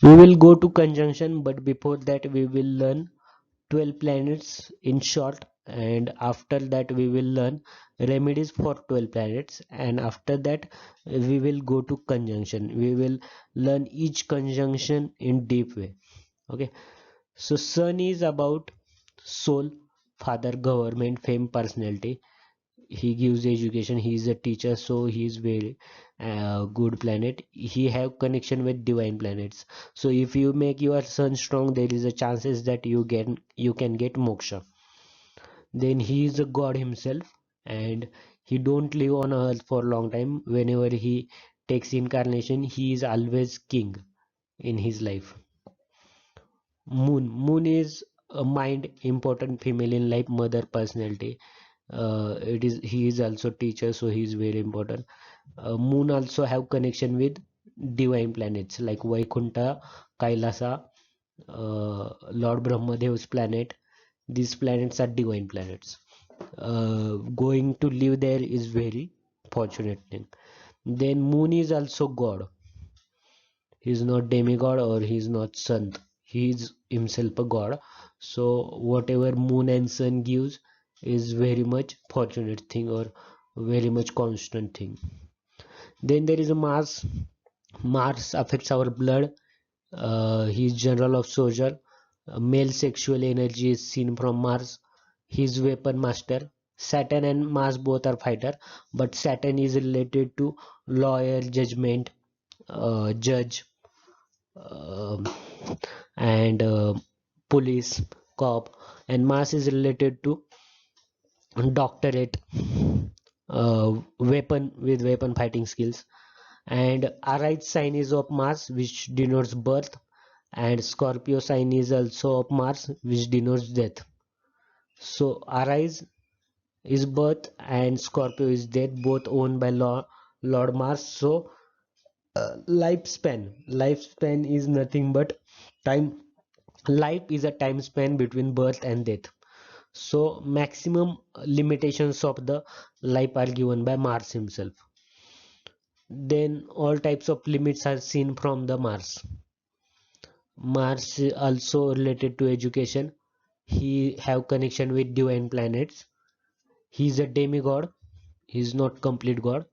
We will go to conjunction, but before that we will learn 12 planets in short, and after that we will learn remedies for 12 planets, and after that we will go to conjunction. We will learn each conjunction in deep way. Okay, so sun is about soul, father, government, fame, personality. He gives education, he is a teacher, so he is very good planet. He have connection with divine planets. So if you make your sun strong, there is a chances that you can get moksha. Then he is a god himself, and he don't live on earth for a long time. Whenever he takes incarnation, he is always king in his life. Moon is a mind, important female in life, mother, personality. It is he is also teacher, so he is very important. Moon also have connection with divine planets like Vaikunta, Kailasa, Lord Brahmadev's planet. These planets are divine planets. Going to live there is very fortunate thing. Then Moon is also God. He is not demigod or he is not sant. He is himself a god. So whatever Moon and Sun gives is very much fortunate thing or very much constant thing. Then there is a Mars. Mars affects our blood. He is general of soldier. Male sexual energy is seen from Mars. He is weapon master. Saturn and Mars both are fighter, but Saturn is related to lawyer, judgment, judge, um and police, cop, and Mars is related to doctorate, weapon with weapon fighting skills. And Arise sign is of Mars, which denotes birth, and Scorpio sign is also of Mars, which denotes death. So Arise is birth and Scorpio is death, both owned by Lord Mars. So lifespan is nothing but time. Life is a time span between birth and death. So maximum limitations of the life are given by Mars himself. Then all types of limits are seen from the Mars. Mars is also related to education. He have connection with divine planets. He is a demigod. He is not complete god,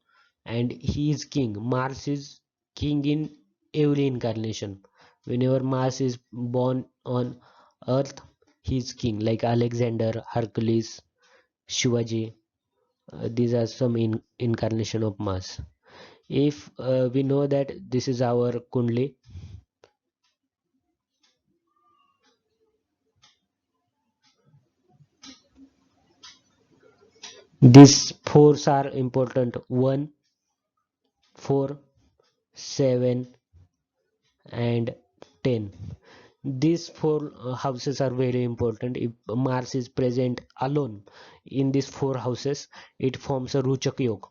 and he is king. Mars is king in every incarnation. Whenever Mars is born on Earth, he is king. Like Alexander, Hercules, Shivaji. These are some incarnation of Mars. If we know that this is our Kundli, these fours are important: 1, 4, 7, and 10. These four houses are very important. If Mars is present alone in these four houses, it forms a Ruchak Yoga,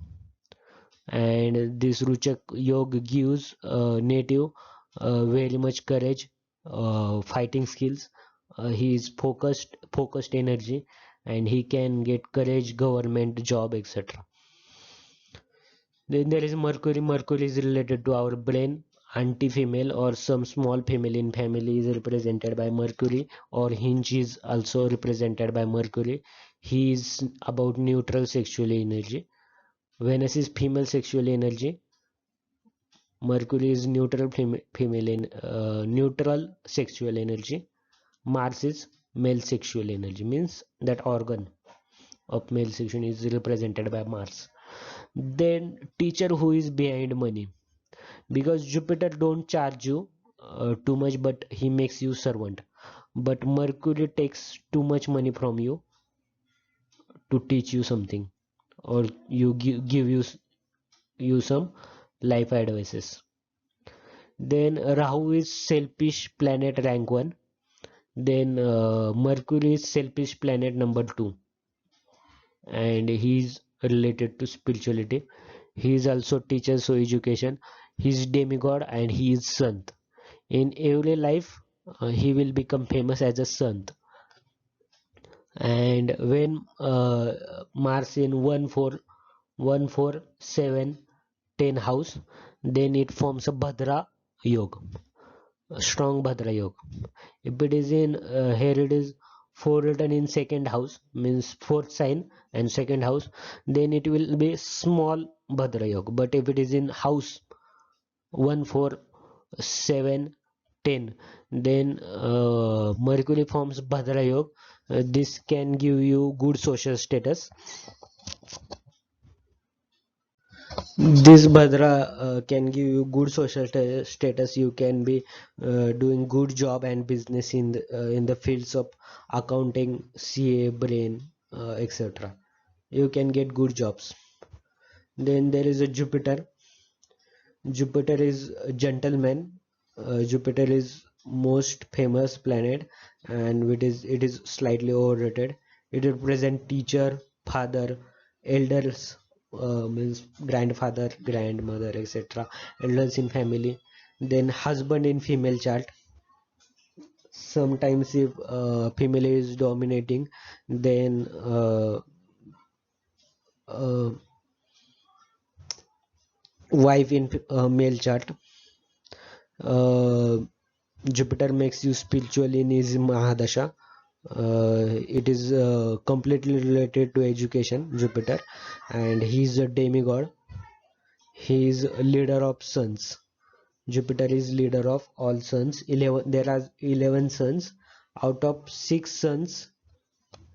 and this Ruchak Yoga gives native very much courage, fighting skills. He is focused energy, and he can get courage, government job, etc. Then there is Mercury. Mercury is related to our brain. Anti-female or some small female in family is represented by Mercury, or hinge is also represented by Mercury. He is about neutral sexual energy. Venus is female sexual energy. Mercury is neutral female in neutral sexual energy. Mars is male sexual energy, means that organ of male sexual is represented by Mars. Then teacher who is behind money, because Jupiter don't charge you too much, but he makes you servant. But Mercury takes too much money from you to teach you something, or give you some life advices. Then Rahu is selfish planet rank 1. Then Mercury is selfish planet number 2, and he is related to spirituality. He is also teacher, so education. He is demigod and he is sant. In every life, he will become famous as a sant. And when Mars in 1 4 7 10 house, then it forms a Bhadra Yoga. strong Bhadra Yoga. If it is in here it is 4 written in second house, means fourth sign and second house, then it will be small Bhadra Yoga. But if it is in house 1, 4, 7, 10, then Mercury forms Bhadra Yoga. This can give you good social status. This Bhadra can give you good social status. You can be doing good job and business in the fields of accounting, CA, brain, etc. You can get good jobs. Then there is a Jupiter. Jupiter is a gentleman. Jupiter is most famous planet, and it is slightly overrated. It represents teacher, father, elders, means grandfather, grandmother, etc. Elders in family. Then husband in female chart. Sometimes if female is dominating, then uh, wife in male chart. Uh, Jupiter makes you spiritual in his Mahadasha. It is completely related to education, Jupiter, and he is a demigod. He is a leader of suns. Jupiter is leader of all suns. 11, there are 11 suns. Out of 6 suns,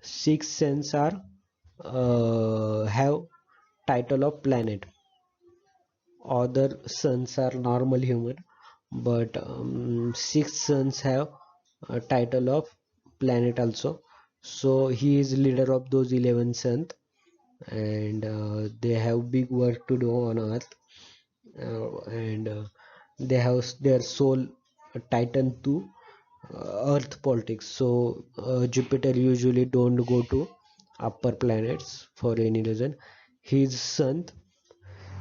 6 suns are have title of planet. Other suns are normal human, but 6 suns have a title of planet also. So he is leader of those 11 suns, and they have big work to do on earth, and they have their soul titan to earth politics. So Jupiter usually don't go to upper planets for any reason. His sun,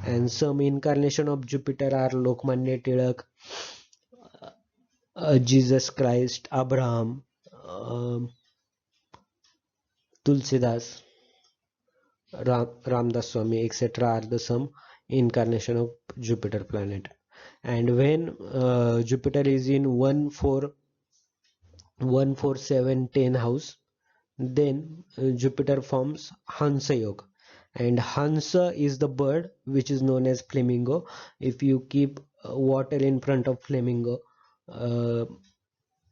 and some incarnation of Jupiter are Lokmanya Tilak, Jesus Christ, Abraham, Tulsidas, Ramdas Swami, etc. are the some incarnation of Jupiter planet. And when Jupiter is in 1, 4, 1, 4, 7, 10 house, then Jupiter forms Hansa Yoga. And Hansa is the bird which is known as flamingo. If you keep water in front of flamingo, uh,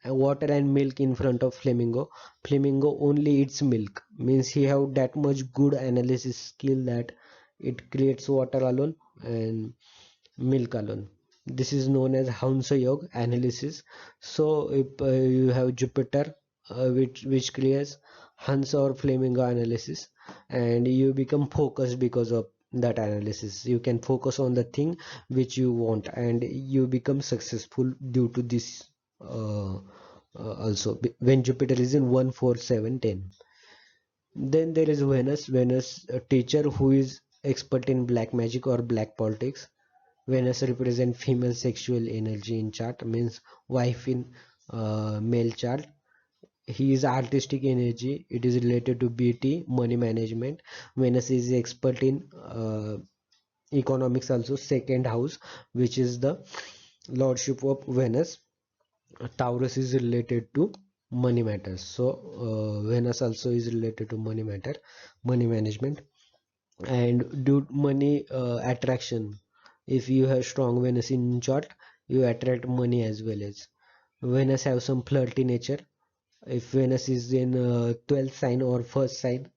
water and milk in front of flamingo only eats milk, means he have that much good analysis skill that it creates water alone and milk alone. This is known as Hansa Yoga analysis. So if you have Jupiter which creates Hansa or flamingo analysis, and you become focused because of that analysis, you can focus on the thing which you want, and you become successful due to this. Also when Jupiter is in 1, 4, 7, 10. Then there is Venus, a teacher who is expert in black magic or black politics. Venus represent female sexual energy in chart, means wife in male chart. He is artistic energy. It is related to beauty, money management. Venus is expert in economics also, second house, which is the lordship of Venus. Taurus is related to money matters. So Venus also is related to money matter, money management, and due to money attraction. If you have strong Venus in chart, you attract money as well. As Venus have some flirty nature. If Venus is in 12th sign or first sign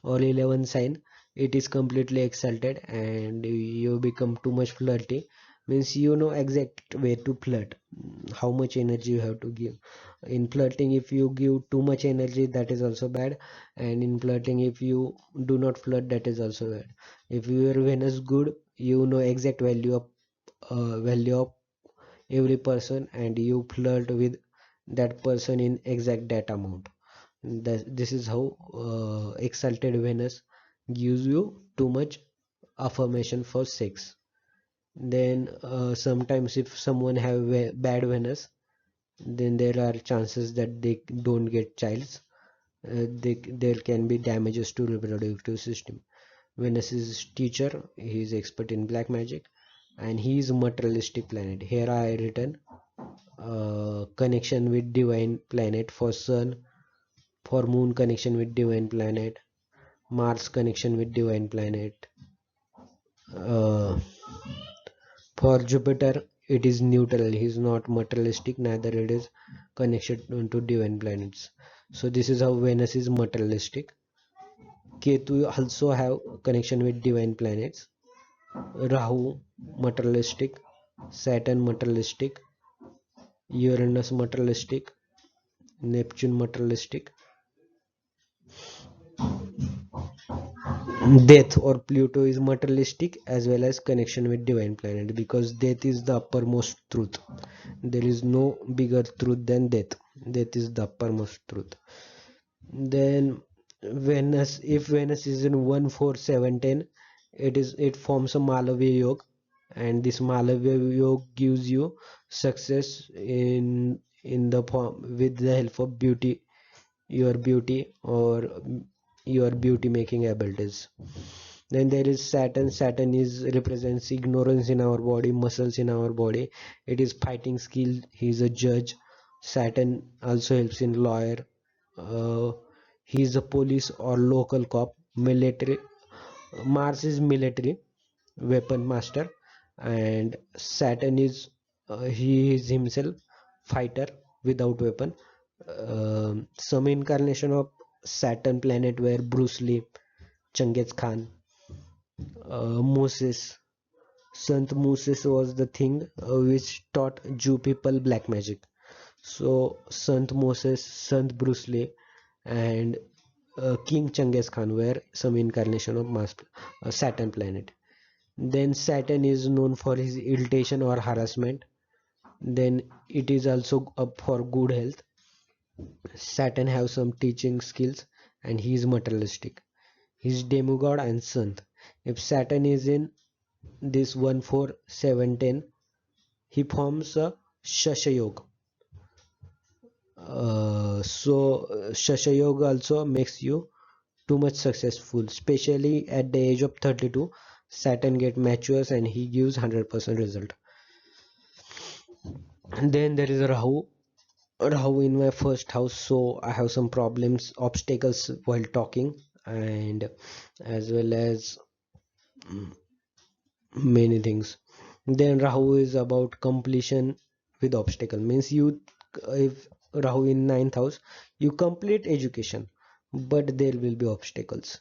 or 11th sign, it is completely exalted and you become too much flirty, means you know exact way to flirt, how much energy you have to give in flirting. If you give too much energy, that is also bad, and in flirting if you do not flirt, that is also bad. If your Venus good, you know exact value of every person, and you flirt with that person in exact that amount. This is how exalted Venus gives you too much affirmation for sex. Then sometimes if someone have bad Venus, then there are chances that they don't get childs. There can be damages to reproductive system. Venus is teacher, he is expert in black magic, and he is materialistic planet. Here I written connection with divine planet. For sun, for moon, connection with divine planet. Mars, connection with divine planet. uh, for Jupiter, it is neutral. He is not materialistic, neither it is connection to divine planets. So this is how Venus is materialistic. Ketu also have connection with divine planets. Rahu materialistic, Saturn materialistic, Uranus materialistic, Neptune materialistic. Death or Pluto is materialistic as well as connection with divine planet, because death is the uppermost truth. There is no bigger truth than death. Death is the uppermost truth. Then Venus, if Venus is in 1 4 7 10, it forms a Malavya Yoga, and this Malavya Yoga gives you success in the form with the help of beauty, your beauty, or your beauty making abilities. Then there is Saturn. Saturn is represents ignorance in our body, muscles in our body. It is fighting skill. He is a judge. Saturn also helps in lawyer. uh, he is a police or local cop. Military. Mars is military weapon master, and Saturn is he is himself fighter without weapon. Some incarnation of Saturn planet were Bruce Lee, Genghis Khan, Moses. Sant Moses was the thing which taught Jew people black magic. So Sant Moses, Sant Bruce Lee, and King Genghis Khan were some incarnation of Saturn planet. Then Saturn is known for his irritation or harassment. Then it is also up for good health. Saturn have some teaching skills, and he is materialistic. He is demigod and sant. If Saturn is in this 1 4 7 10, he forms a Shasha Yoga. Shasha Yoga also makes you too much successful, especially at the age of 32. Saturn get matures and he gives 100% result. And then there is Rahu. Rahu in my first house, so I have some problems, obstacles while talking, and as well as many things. Then Rahu is about completion with obstacle. Means you, if Rahu in ninth house, you complete education, but there will be obstacles.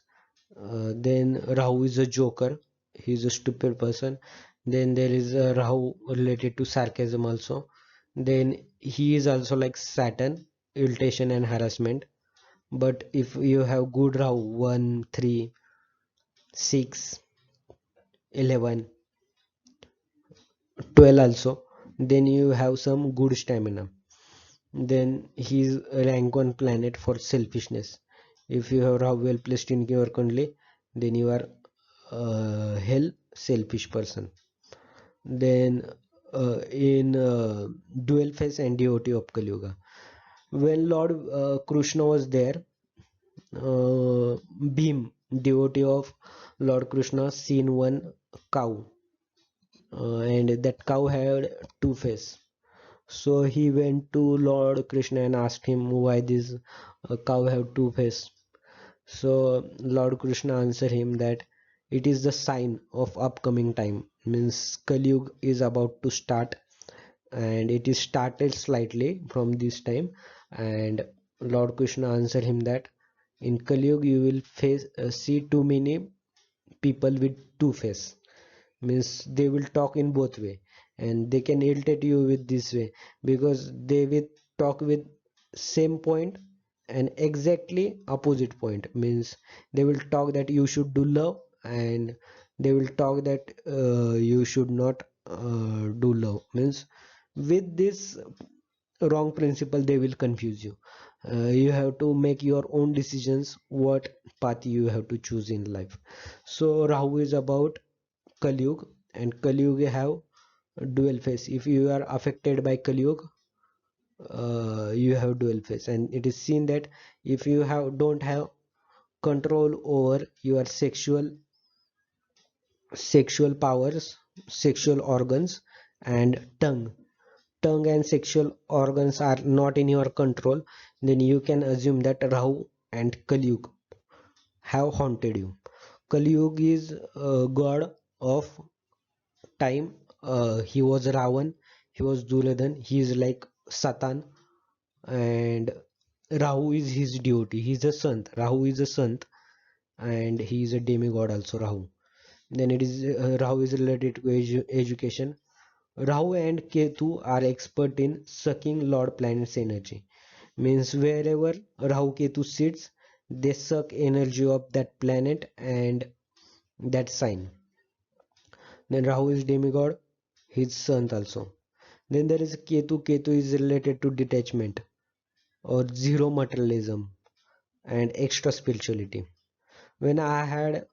Then Rahu is a joker. He is a stupid person. Then there is a Rahu related to sarcasm also. Then he is also like Saturn, irritation and harassment. But if you have good Rahu 1, 3, 6, 11, 12 also, then you have some good stamina. Then he is rank 1 planet for selfishness. If you have Rahu well placed in your country, then you are hell selfish person. Then in dual face and devotee of Kali Yuga, when Lord Krishna was there, Bhim, devotee of Lord Krishna, seen one cow, and that cow had two faces. So he went to Lord Krishna and asked him why this cow have two faces. So Lord Krishna answered him that it is the sign of upcoming time. Means Kali Yuga is about to start, and it is started slightly from this time. And Lord Krishna answered him that in Kali Yuga you will see too many people with two face. Means they will talk in both way, and they can irritate you with this way, because they will talk with same point and exactly opposite point. Means they will talk that you should do love, and they will talk that you should not do love. Means with this wrong principle they will confuse you. You have to make your own decisions what path you have to choose in life. So Rahu is about Kali Yuga, and Kali Yuga have dual face. If you are affected by Kali Yuga, you have dual face, and it is seen that if you have don't have control over your sexual powers, sexual organs, and tongue, tongue and sexual organs are not in your control, then you can assume that Rahu and Kalyug have haunted you. Kalyug is a god of time. He was Ravan, he was Duryodhan, he is like Satan, and Rahu is his deity. He is a sant. Rahu is a sant, and he is a demigod also. Rahu. Then it is Rahu is related to education. Rahu and Ketu are expert in sucking Lord Planet's energy. Means wherever Rahu Ketu sits, they suck energy of that planet and that sign. Then Rahu is demigod, his son also. Then there is Ketu. Ketu is related to detachment or zero materialism and extra spirituality. When I had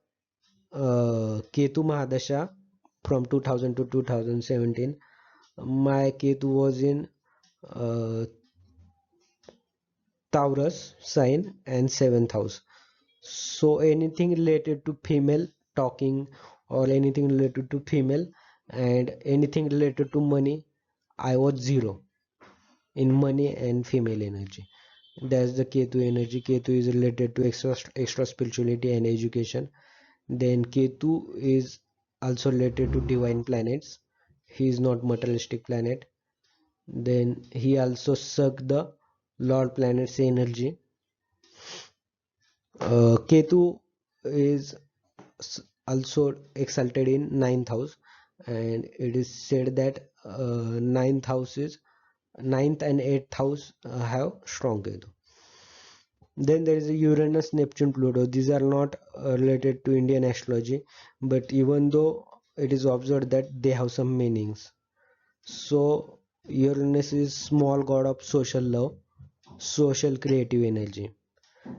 Ketu Mahadasha from 2000 to 2017, my Ketu was in uh, Taurus sign and seventh house. So anything related to female talking or anything related to female and anything related to money, I was zero in money and female energy. That's the Ketu energy. Ketu is related to extra spirituality and education. Then Ketu is also related to divine planets. He is not materialistic planet. Then he also sucked the Lord planet's energy. Ketu is also exalted in ninth house, and it is said that ninth house is ninth and eighth house have strong Ketu. Then there is a Uranus, Neptune, Pluto. These are not related to Indian astrology, but even though it is observed that they have some meanings. So Uranus is small god of social love, social creative energy,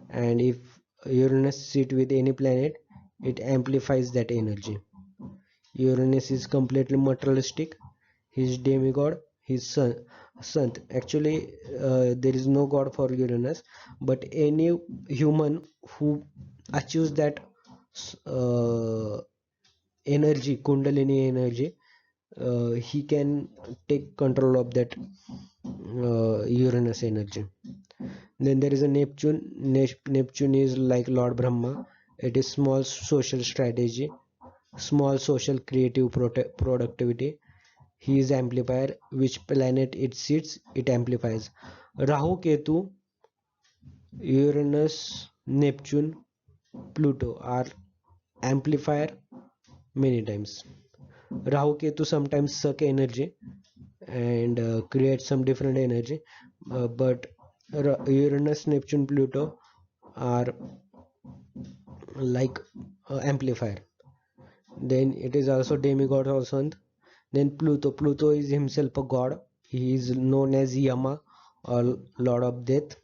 and if Uranus sit with any planet, it amplifies that energy. Uranus is completely materialistic. His demigod, his sun. Actually, there is no god for Uranus, but any human who achieves that uh, energy, Kundalini energy, he can take control of that Uranus energy. Then there is a Neptune. Neptune is like Lord Brahma. It is small social strategy, small social creative productivity. He is amplifier. Which planet it sits, it amplifies. Rahu, Ketu, Uranus, Neptune, Pluto are amplifier many times. Rahu, Ketu sometimes suck energy and create some different energy, but Uranus, Neptune, Pluto are like amplifier. Then it is also demigod also. Then Pluto is himself a god. He is known as Yama or Lord of Death.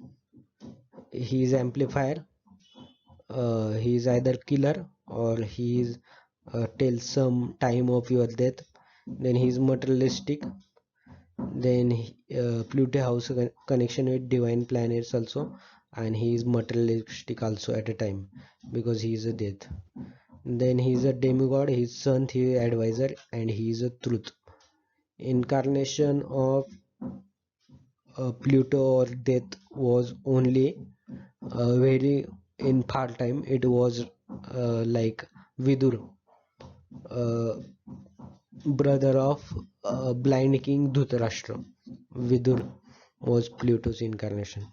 He is amplifier. He is either killer or he is till some time of your death. Then he is materialistic. Then Pluto has a connection with divine planets also, and he is materialistic also at a time because he is a death. Then he is a demigod, his son, he is advisor, and he is a truth. Incarnation of Pluto or death was only very in part time. It was like Vidur, uh, brother of blind king Dhritarashtra. Vidur was Pluto's incarnation.